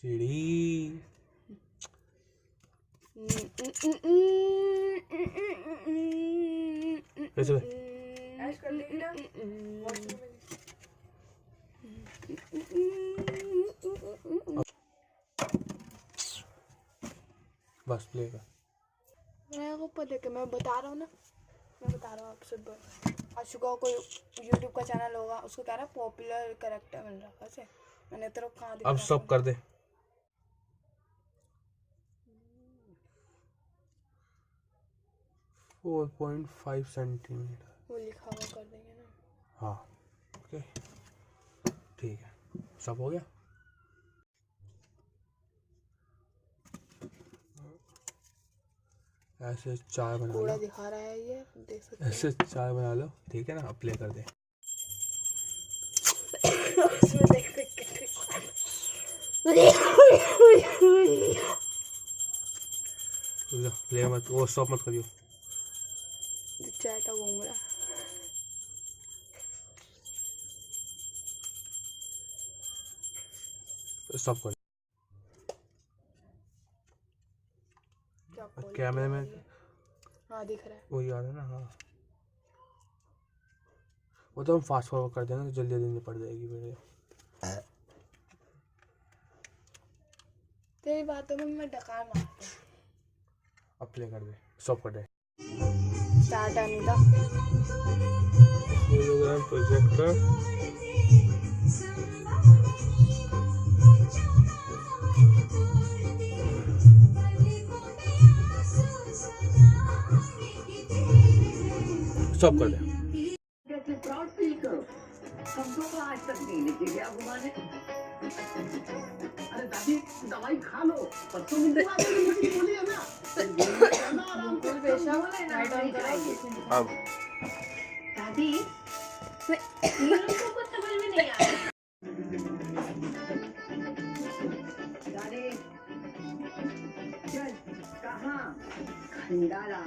सीढ़ी। कैसे ऐश कर देगी ना बस प्ले कर। मेरे को पता है कि मैं बता रहा हूँ ना, मैं बता रहा हूँ आप सब। आशु का कोई यूट्यूब का चैनल होगा, उसको कह रहा है पॉपुलर कैरेक्टर मिल रहा है। मैंने तेरे को कहाँ दिखा? अब स्टॉप कर दे। फोर 4.5 सेंटीमीटर वो लिखा हुआ कर देंगे ना। हाँ ओके ठीक है, सब हो गया। ऐसे चाय बना कूड़ा लो, दिखा रहा है ये, देख सकते हैं। ऐसे चाय बना लो, ठीक है ना। अब प्ले कर दे। उसमें देख देख के प्ले मत, वो स्टॉप मत करियो। चाय का घूम रहा। स्टॉप कर। कैमरे में हाँ दिख रहा है, वो याद है ना। हाँ वो तो हम फास्ट फॉरवर्ड कर देंगे तो जल्दी जल्दी निपट जाएगी वीडियो। तेरी बातों में मैं डकार मारता हूँ। अब प्ले कर दे, स्टॉप कर दे। Start Anita. Hologram projector stop कर दे। प्राउड फील करो, हमको तो आज तक नहीं लेके गया घुमाने। अरे दादी दवाई खा लो, परसों बोली है ना। बिल्कुल बेशक राइट ऑन कराइए। अब दादी ये लोगों को समझ में नहीं आ रहा। दादी चल कहाँ? खंडाला।